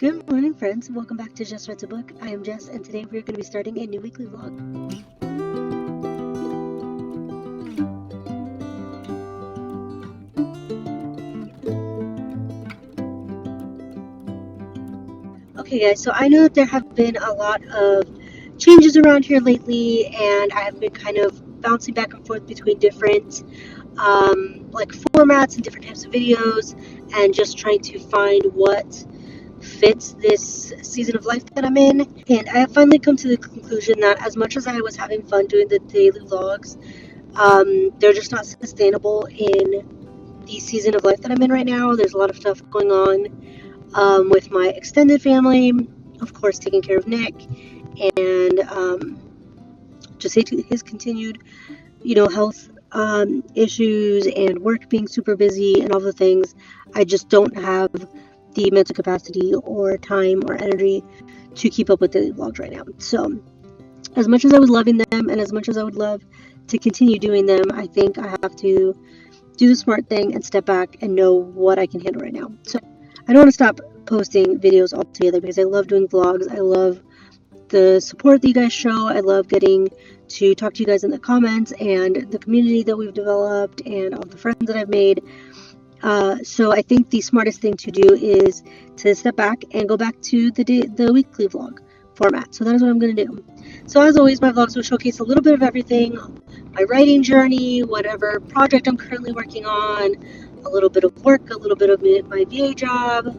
Good morning, friends. Welcome back to Just Read a Book. I am Jess, and today we're going to be starting a new weekly vlog. Okay, guys, so I know that there have been a lot of changes around here lately, and I have been kind of bouncing back and forth between different formats and different types of videos, and just trying to find what fits this season of life that I'm in. And I have finally come to the conclusion that as much as I was having fun doing the daily vlogs, they're just not sustainable in the season of life that I'm in right now. There's a lot of stuff going on with my extended family, of course, taking care of Nick, and just his continued, health issues and work being super busy and all the things. I just don't have the mental capacity or time or energy to keep up with daily vlogs right now. So as much as I was loving them and as much as I would love to continue doing them, I think I have to do the smart thing and step back and know what I can handle right now. So I don't want to stop posting videos altogether because I love doing vlogs. I love the support that you guys show. I love getting to talk to you guys in the comments and the community that we've developed and all the friends that I've made. So I think the smartest thing to do is to step back and go back to the weekly vlog format. So that is what I'm going to do. So as always, my vlogs will showcase a little bit of everything: my writing journey, whatever project I'm currently working on, a little bit of work, a little bit of my VA job,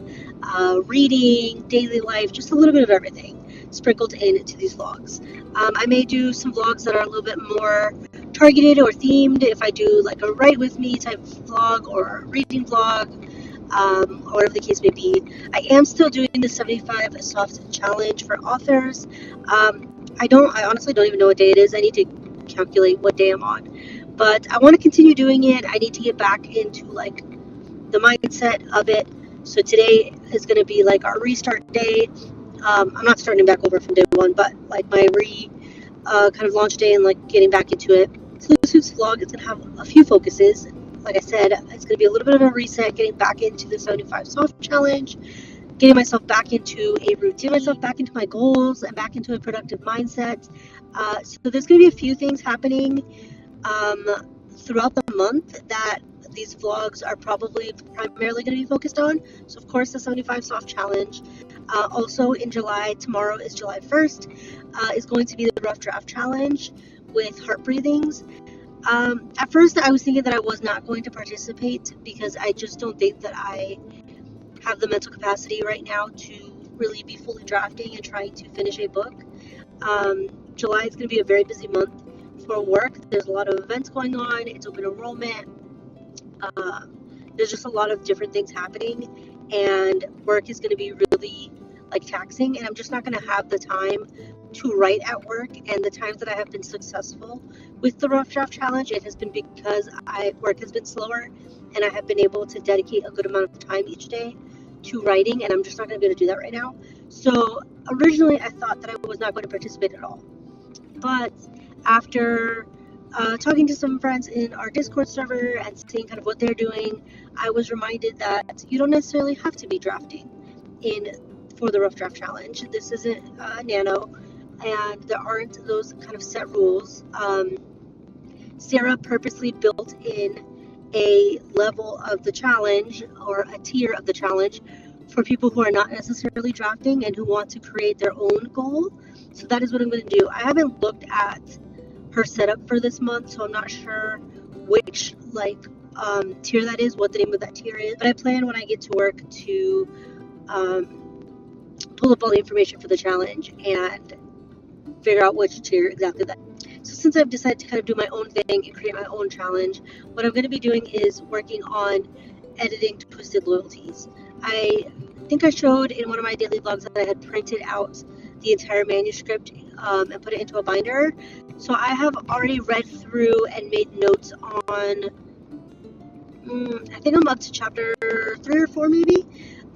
reading, daily life, just a little bit of everything sprinkled into these vlogs. I may do some vlogs that are a little bit more targeted or themed if I do like a write with me type vlog or a reading vlog, or whatever the case may be. I am still doing the 75 soft challenge for authors. I honestly don't even know what day it is. I need to calculate what day I'm on, but I want to continue doing it. I need to get back into like the mindset of it. So today is going to be like our restart day. I'm not starting back over from day one, but like my kind of launch day and like getting back into it. So this week's vlog is going to have a few focuses. Like I said, it's going to be a little bit of a reset, getting back into the 75 soft challenge, getting myself back into a routine, myself back into my goals and back into a productive mindset. So there's going to be a few things happening throughout the month that these vlogs are probably primarily going to be focused on. So of course the 75 soft challenge. Also in July, tomorrow is July 1st, is going to be the rough draft challenge with heart breathings. At first I was thinking that I was not going to participate because I just don't think that I have the mental capacity right now to really be fully drafting and trying to finish a book. July is going to be a very busy month for work. There's a lot of events going on. It's open enrollment. There's just a lot of different things happening, and work is going to be really like taxing, and I'm just not going to have the time to write at work. And the times that I have been successful with the rough draft challenge, it has been because work has been slower and I have been able to dedicate a good amount of time each day to writing, and I'm just not going to be able to do that right now. So originally I thought that I was not going to participate at all, but after talking to some friends in our Discord server and seeing kind of what they're doing, I was reminded that you don't necessarily have to be drafting for the rough draft challenge. This isn't nano, and there aren't those kind of set rules. Sarah purposely built in a level of the challenge, or a tier of the challenge, for people who are not necessarily drafting and who want to create their own goal. So that is what I'm going to do. I haven't looked at her setup for this month, so I'm not sure which tier that is, what the name of that tier is, but I plan when I get to work to pull up all the information for the challenge and figure out which tier exactly that. So since I've decided to kind of do my own thing and create my own challenge, what I'm going to be doing is working on editing Twisted Loyalties. I think I showed in one of my daily vlogs that I had printed out the entire manuscript and put it into a binder. So I have already read through and made notes on, I think I'm up to chapter 3 or 4 maybe,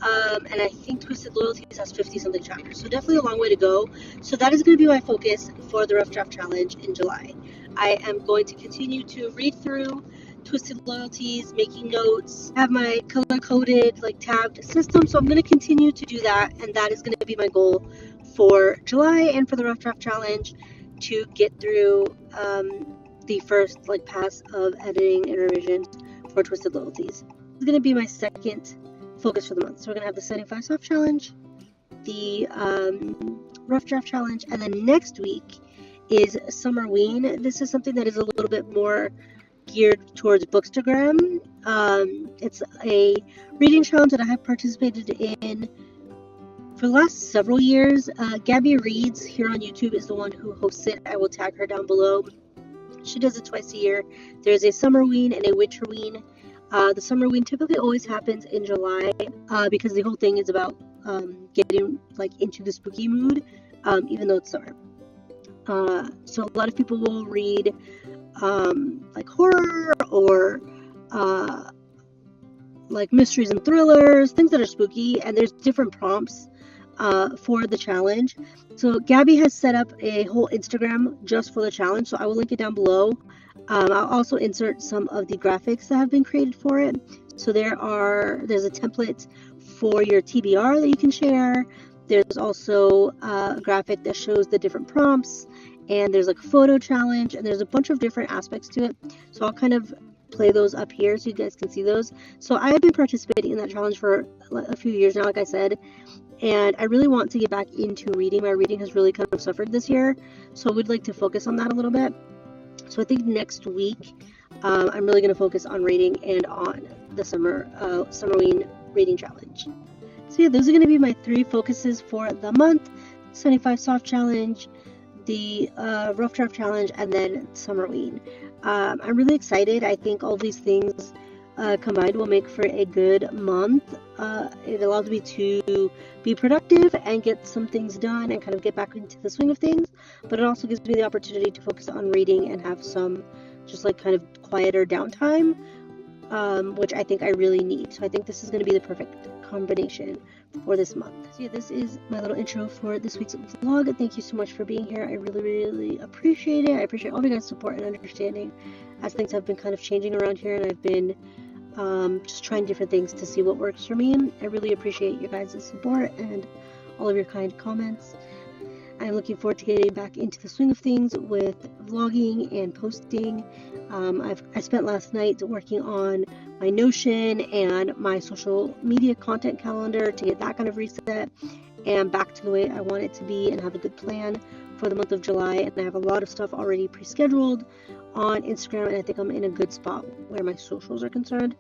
and I think Twisted Loyalties has 50 something chapters, so definitely a long way to go. So that is going to be my focus for the rough draft challenge in July. I am going to continue to read through Twisted Loyalties, making notes, have my color-coded, like tabbed system. So I'm going to continue to do that, and that is going to be my goal for July and for the Rough Draft Challenge, to get through the first like pass of editing and revisions for Twisted Loyalties. This is going to be my second focus for the month. So we're going to have the 75 Soft Challenge, the Rough Draft Challenge, and then next week is Summerween. This is something that is a little bit more geared towards Bookstagram. It's a reading challenge that I have participated in for the last several years. Gabby Reads here on YouTube is the one who hosts it. I will tag her down below. She does it twice a year. There's a Summerween and a Winterween. The Summerween typically always happens in July because the whole thing is about getting like into the spooky mood, even though it's summer. So a lot of people will read like horror or like mysteries and thrillers, things that are spooky, and there's different prompts for the challenge. So Gabby has set up a whole Instagram just for the challenge, so I will link it down below. I'll also insert some of the graphics that have been created for it. So there's a template for your TBR that you can share. There's also a graphic that shows the different prompts, and there's like a photo challenge, and there's a bunch of different aspects to it. So I'll kind of play those up here so you guys can see those. So I have been participating in that challenge for a few years now, like I said, and I really want to get back into reading. My reading has really kind of suffered this year, so I would like to focus on that a little bit. So I think next week I'm really going to focus on reading and on the Summerween reading challenge. So yeah, those are going to be my 3 focuses for the month: 75 Soft Challenge, the Rough Draft Challenge, and then Summerween. I'm really excited. I think all these things combined will make for a good month. It allows me to be productive and get some things done and kind of get back into the swing of things, but it also gives me the opportunity to focus on reading and have some just like kind of quieter downtime, which I think I really need. So I think this is going to be the perfect combination for this month. So yeah, this is my little intro for this week's vlog. Thank you so much for being here. I really appreciate it. I appreciate all of your guys' support and understanding as things have been kind of changing around here, and I've been just trying different things to see what works for me. I really appreciate your guys' support and all of your kind comments. I'm looking forward to getting back into the swing of things with vlogging and posting. I spent last night working on my Notion and my social media content calendar to get that kind of reset and back to the way I want it to be and have a good plan for the month of July. And I have a lot of stuff already pre-scheduled on Instagram, and I think I'm in a good spot where my socials are concerned.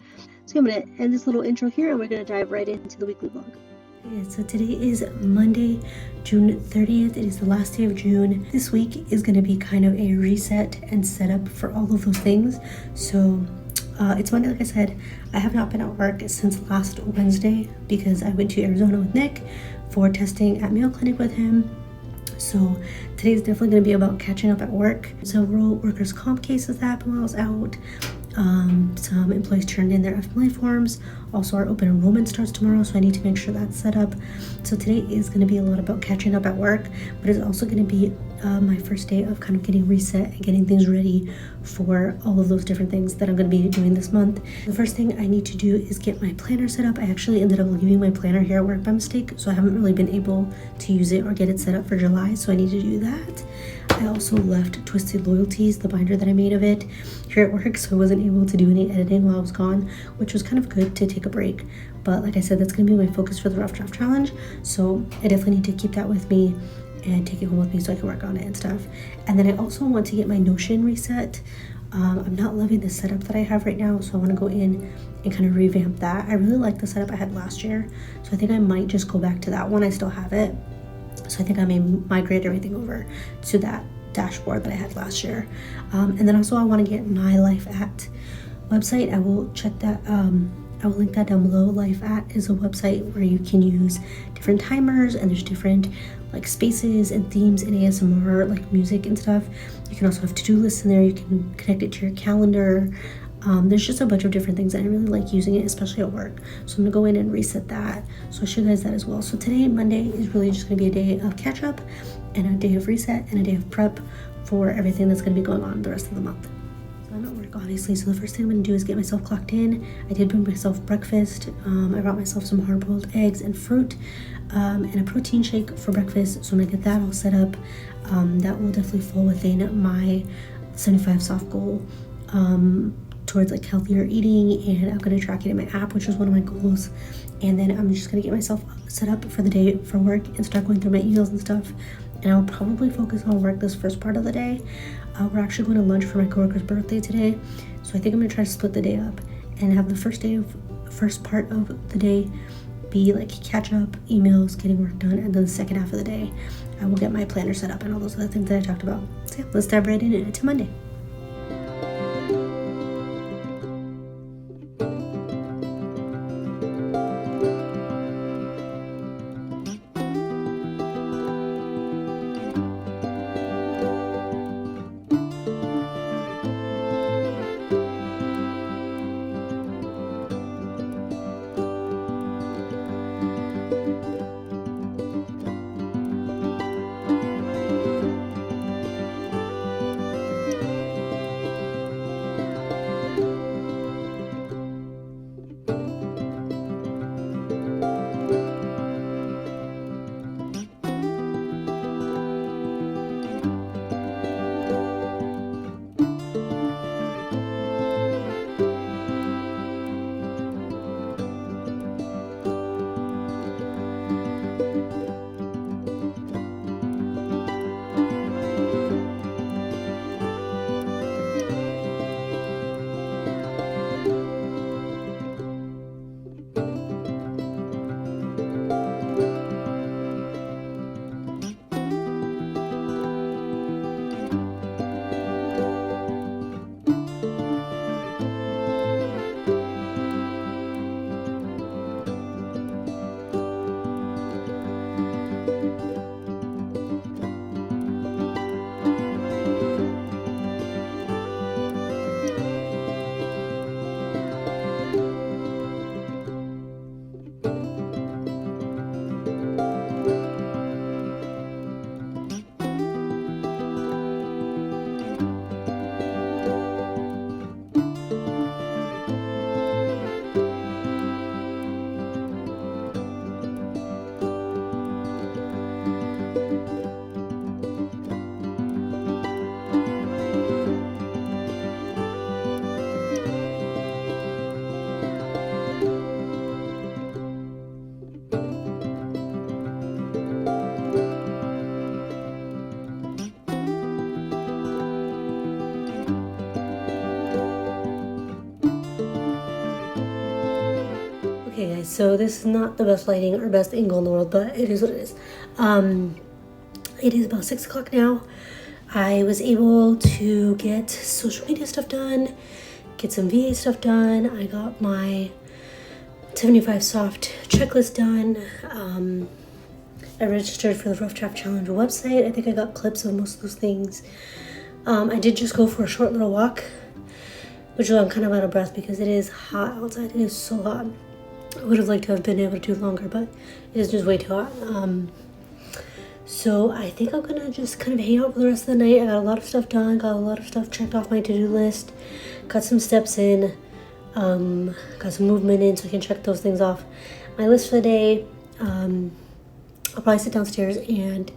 So I'm going to end this little intro here, and we're going to dive right into the weekly vlog. Yeah, so today is Monday, June 30th. It is the last day of June. This week is going to be kind of a reset and setup for all of those things. So it's Monday, like I said. I have not been at work since last Wednesday because I went to Arizona with Nick for testing at Mayo Clinic with him. So today is definitely going to be about catching up at work. Several workers' comp cases that happened while I was out. Some employees turned in their FMLA forms. Also, our open enrollment starts tomorrow, so I need to make sure that's set up. So today is going to be a lot about catching up at work, but it's also going to be my first day of kind of getting reset and getting things ready for all of those different things that I'm going to be doing this month. The first thing I need to do is get my planner set up. I actually ended up leaving my planner here at work by mistake, so I haven't really been able to use it or get it set up for July, so I need to do that. I also left Twisted Loyalties, the binder that I made of it, here at work, so I wasn't able to do any editing while I was gone, which was kind of good to take a break. But like I said, that's going to be my focus for the Rough Draft Challenge, so I definitely need to keep that with me and take it home with me so I can work on it and stuff. And then I also want to get my Notion reset. I'm not loving the setup that I have right now, so I want to go in and kind of revamp that. I really like the setup I had last year, so I think I might just go back to that one. I still have it. So I think I may migrate everything over to that dashboard that I had last year. And then also I want to get my Life At website. I will check that. I will link that down below. Life At is a website where you can use different timers, and there's different like spaces and themes in ASMR, like music and stuff. You can also have to-do lists in there. You can connect it to your calendar. There's just a bunch of different things, and I really like using it, especially at work. So I'm gonna go in and reset that. So I'll show you guys that as well. So today, Monday, is really just gonna be a day of catch up and a day of reset and a day of prep for everything that's gonna be going on the rest of the month. So I'm at work obviously. So the first thing I'm gonna do is get myself clocked in. I did bring myself breakfast. I brought myself some hard-boiled eggs and fruit, and a protein shake for breakfast. So I'm gonna get that all set up. That will definitely fall within my 75 soft goal towards like healthier eating, and I'm gonna track it in my app, which is one of my goals. And then I'm just gonna get myself set up for the day for work and start going through my emails and stuff. And I'll probably focus on work this first part of the day. We're actually going to lunch for my coworker's birthday today, so I think I'm gonna try to split the day up and have the first part of the day be like catch up, emails, getting work done, and then the second half of the day I will get my planner set up and all those other things that I talked about. So yeah, let's dive right into Monday. Okay guys, so this is not the best lighting or best angle in the world, but it is what it is. It is about 6 o'clock now. I was able to get social media stuff done, get some VA stuff done. I got my 75 soft checklist done. I registered for the Rough Draft Challenge website. I think I got clips of most of those things. I did just go for a short little walk, which is why I'm kind of out of breath because it is hot outside. It is so hot. I would have liked to have been able to do longer, but it is just way too hot. So I think I'm gonna just kind of hang out for the rest of the night. I got a lot of stuff done, got a lot of stuff checked off my to-do list, got some steps in, got some movement in so I can check those things off my list for the day. I'll probably sit downstairs and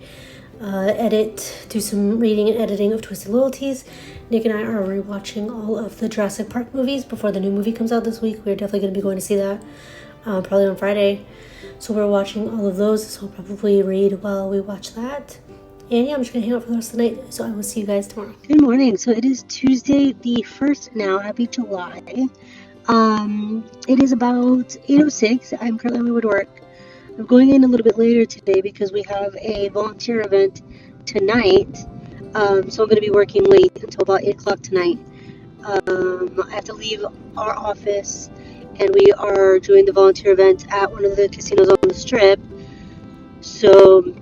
do some reading and editing of Twisted Loyalties. Nick and I are rewatching all of the Jurassic Park movies before the new movie comes out this week. We're definitely going to be going to see that probably on Friday. So we're watching all of those, so I'll probably read while we watch that. And yeah, I'm just going to hang out for the rest of the night, so I will see you guys tomorrow. Good morning. So it is Tuesday the 1st now. Happy July. It is about 8:06. I'm currently on my way to work. I'm going in a little bit later today because we have a volunteer event tonight. So I'm going to be working late until about 8 o'clock tonight. I have to leave our office, and we are doing the volunteer event at one of the casinos on the Strip. So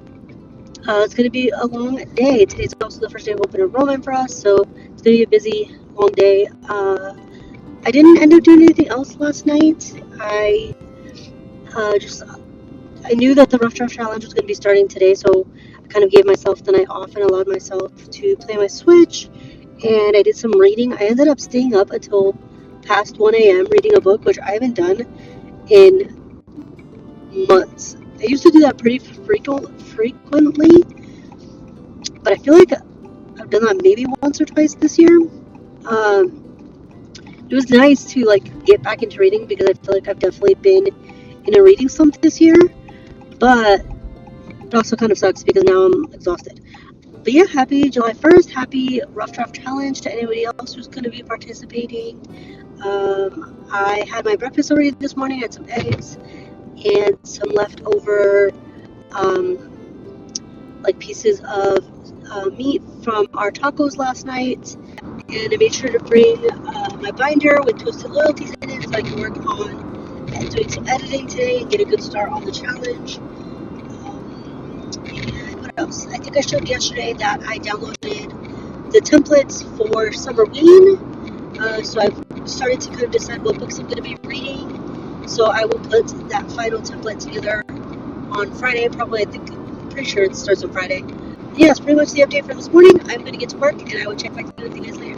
it's going to be a long day. Today's also the first day of open enrollment for us, so it's going to be a busy, long day. I didn't end up doing anything else last night. I knew that the Rough Draft Challenge was going to be starting today, so I kind of gave myself the night off and allowed myself to play my Switch and I did some reading. I ended up staying up until past 1 a.m. reading a book, which I haven't done in months. I used to do that pretty frequently, but I feel like I've done that maybe once or twice this year. It was nice to like get back into reading because I feel like I've definitely been in a reading slump this year, but it also kind of sucks because now I'm exhausted. But yeah, happy July 1st. Happy Rough Draft Challenge to anybody else who's going to be participating. I had my breakfast already this morning. I had some eggs and some leftover like pieces of meat from our tacos last night. And I made sure to bring my binder with Twisted Loyalties in it so I can work on doing some editing today and get a good start on the challenge. And what else? I think I showed yesterday that I downloaded the templates for Summerween. So I've started to kind of decide what books I'm going to be reading. So I will put that final template together on Friday. Probably, pretty sure it starts on Friday. Yeah, that's pretty much the update for this morning. I'm going to get to work and I will check back in with you guys later.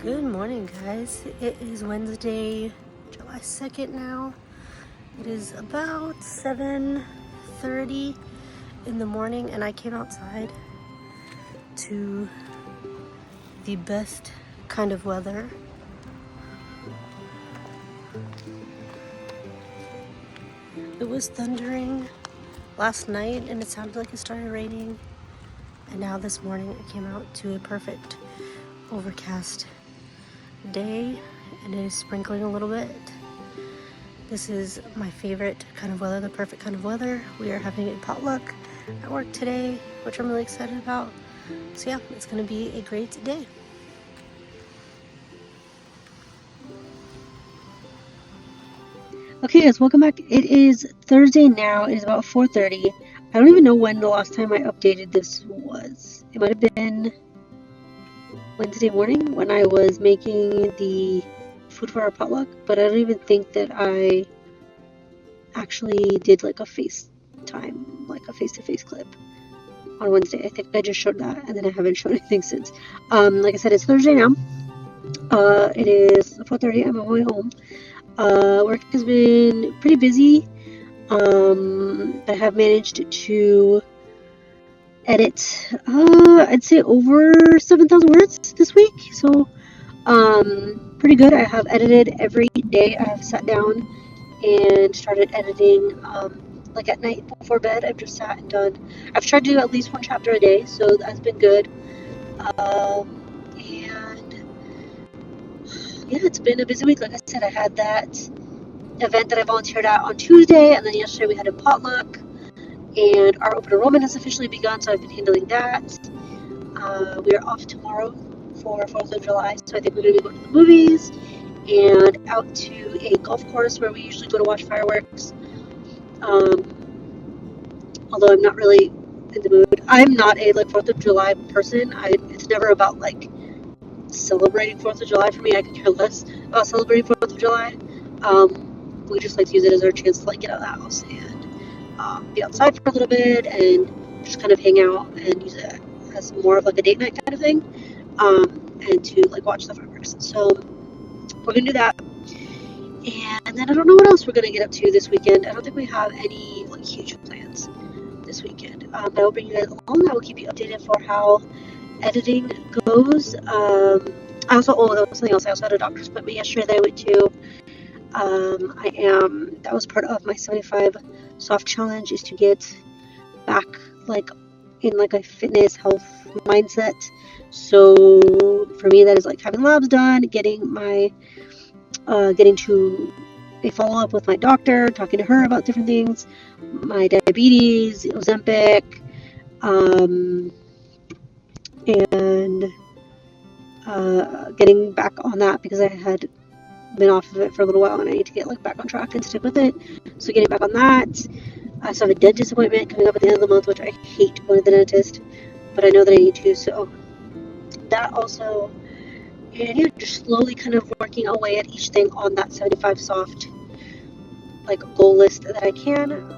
Good morning, guys. It is Wednesday, July 2nd now. It is about 7:30 in the morning, and I came outside to the best kind of weather. It was thundering last night, and it sounded like it started raining. And now this morning, it came out to a perfect overcast day, and it is sprinkling a little bit. This is my favorite kind of weather, the perfect kind of weather. We are having a potluck at work today, which I'm really excited about. So yeah, it's going to be a great day. Okay, guys, welcome back. It is Thursday now. It is about 4:30. I don't even know when the last time I updated this was. It might have been Wednesday morning when I was making the food for our potluck, but I don't even think that I actually did like a FaceTime, like a face-to-face clip on Wednesday. I think I just showed that, and then I haven't shown anything since. Like I said, it's Thursday now. It is 4:30. I'm on my way home. Work has been pretty busy. I have managed to edit, I'd say over 7,000 words this week. So, pretty good. I have edited every day. I have sat down and started editing, like at night before bed. I've just sat and done. I've tried to do at least one chapter a day, so that's been good. And yeah, it's been a busy week. Like I said, I had that event that I volunteered at on Tuesday, and then yesterday we had a potluck. And our open enrollment has officially begun, so I've been handling that. We are off tomorrow for 4th of July, so I think we're going to be going to the movies and out to a golf course where we usually go to watch fireworks. Although I'm not really in the mood. I'm not a 4th of July person. It's never about celebrating 4th of July for me. I could care less about celebrating 4th of July. We just like to use it as our chance to get out of the house and be outside for a little bit and just kind of hang out and use it as more of a date night kind of thing, and to watch the fireworks. So we're gonna do that, and then I don't know what else we're gonna get up to this weekend. I don't think we have any huge plans this weekend. I will bring you guys along. I will keep you updated for how editing goes. I also, that was something else. I also had a doctor's appointment yesterday that I went to. That was part of my 75 soft challenge, is to get back in a fitness health mindset. So for me, that is having labs done, getting to a follow up with my doctor, talking to her about different things, my diabetes, Ozempic, and getting back on that because I had been off of it for a little while and I need to get back on track and stick with it. So getting back on that. I still have a dentist appointment coming up at the end of the month, which I hate going to the dentist, but I know that I need to. So that also, and yeah, just slowly kind of working away at each thing on that 75 soft goal list that I can.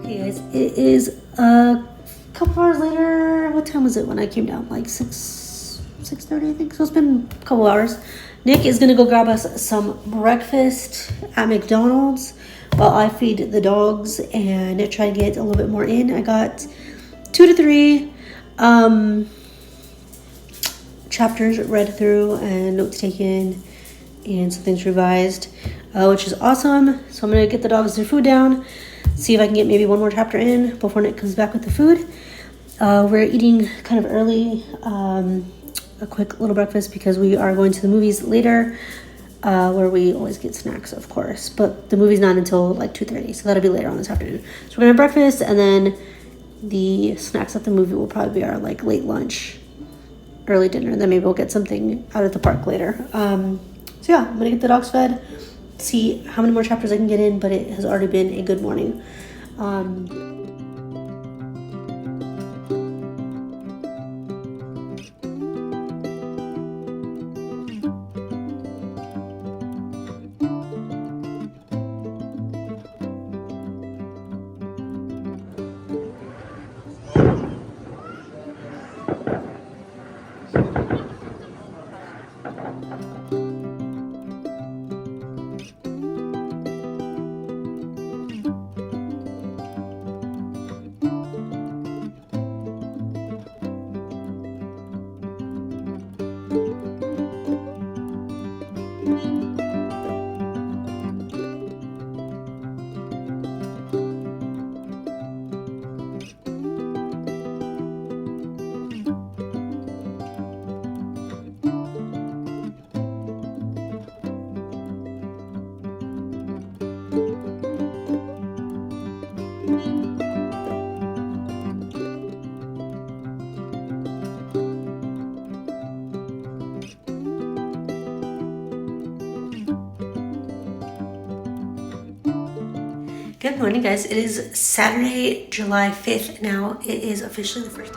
Hey guys, it is a couple hours later. What time was it when I came down? 6:30, I think. So it's been a couple hours. Nick is gonna go grab us some breakfast at McDonald's while I feed the dogs and try to get a little bit more in. I got 2 to 3 chapters read through and notes taken and some things revised, which is awesome. So I'm gonna get the dogs their food down, see if I can get maybe one more chapter in before Nick comes back with the food. We're eating kind of early, a quick little breakfast because we are going to the movies later, where we always get snacks, of course, but the movie's not until 2:30, so that'll be later on this afternoon. So we're gonna have breakfast, and then the snacks at the movie will probably be our late lunch, early dinner, and then maybe we'll get something out at the park later. So yeah, I'm gonna get the dogs fed, see how many more chapters I can get in, but it has already been a good morning. Good morning, guys. It is Saturday, July 5th now. It is officially the first.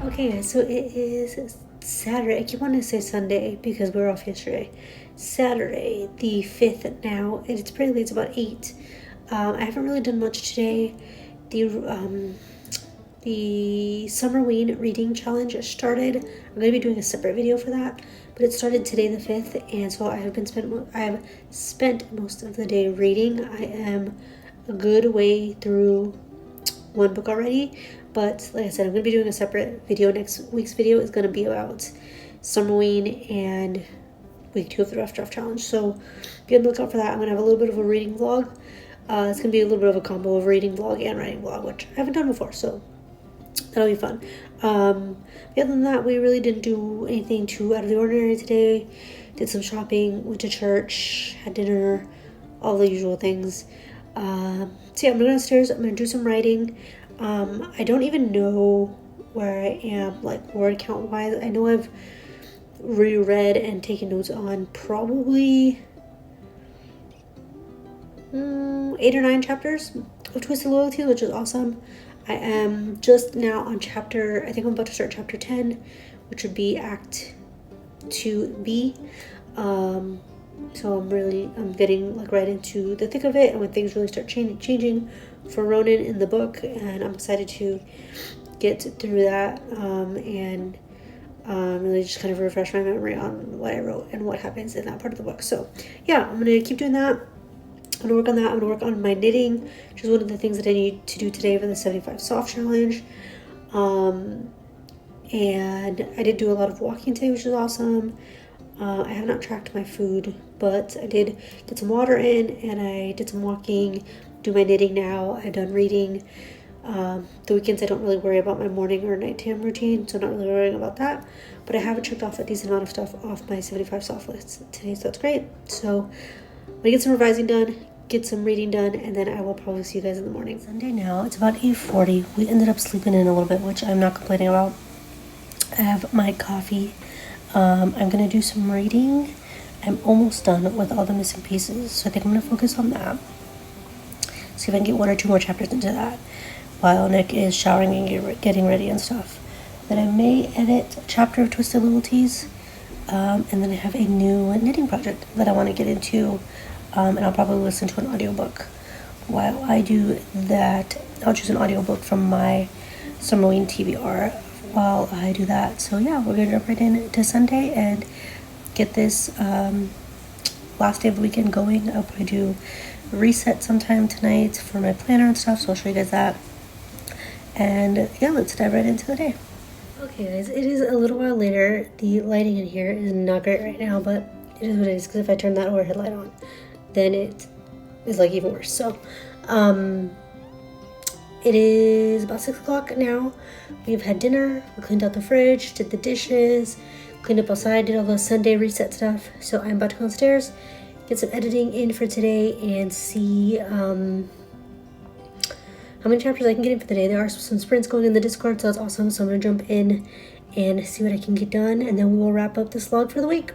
Okay, guys, so it is Saturday. I keep wanting to say Sunday because we were off yesterday. Saturday, the 5th now. And it's pretty late. It's about 8. I haven't really done much today. The Summerween reading challenge started. I'm going to be doing a separate video for that, but it started today the 5th, and so I have spent most of the day reading. I am a good way through one book already, but like I said, I'm going to be doing a separate video. Next week's video is going to be about Summerween and week 2 of the Rough Draft Challenge, so be on the lookout for that. I'm going to have a little bit of a reading vlog. It's going to be a little bit of a combo of reading vlog and writing vlog, which I haven't done before, so that'll be fun. Other than that, we really didn't do anything too out of the ordinary today. Did some shopping, went to church, had dinner, all the usual things. So yeah, I'm gonna go downstairs. I'm gonna do some writing. I don't even know where I am, like word count wise. I know I've reread and taken notes on probably 8 or 9 chapters of Twisted Loyalties, which is awesome. I am just now on chapter, I think I'm about to start chapter 10, which would be Act 2B. So I'm getting like right into the thick of it, and when things really start changing for Ronan in the book, and I'm excited to get through that, and really just kind of refresh my memory on what I wrote and what happens in that part of the book. So yeah, I'm gonna keep doing that. I'm going to work on that. I'm going to work on my knitting, which is one of the things that I need to do today for the 75 soft challenge. And I did do a lot of walking today, which is awesome. I have not tracked my food, but I did get some water in, and I did some walking, do my knitting now. I've done reading. The weekends I don't really worry about my morning or nighttime routine, so I'm not really worrying about that. But I have checked off a decent amount of stuff off my 75 soft list today, so that's great. So I'm going to get some revising done, get some reading done, and then I will probably see you guys in the morning. Sunday now, it's about 8:40. We ended up sleeping in a little bit, which I'm not complaining about. I have my coffee. I'm going to do some reading. I'm almost done with all the missing pieces, so I think I'm going to focus on that. See if I can get 1 or 2 more chapters into that while Nick is showering and getting ready and stuff. Then I may edit a chapter of Twisted Loyalties, and then I have a new knitting project that I want to get into. And I'll probably listen to an audiobook while I do that. I'll choose an audiobook from my Summerween TBR while I do that. So yeah, we're gonna jump right into Sunday and get this last day of the weekend going. I'll probably do a reset sometime tonight for my planner and stuff, so I'll show you guys that. And yeah, let's dive right into the day. Okay guys, it is a little while later. The lighting in here is not great right now, but it is what it is, because if I turn that overhead light on, then it is like even worse. So it is about 6 o'clock now. We've had dinner, we cleaned out the fridge, did the dishes, cleaned up outside, did all the Sunday reset stuff. So I'm about to go downstairs, get some editing in for today, and see how many chapters I can get in for the day. There are some sprints going in the Discord, so that's awesome. So I'm gonna jump in and see what I can get done, and then we will wrap up this vlog for the week.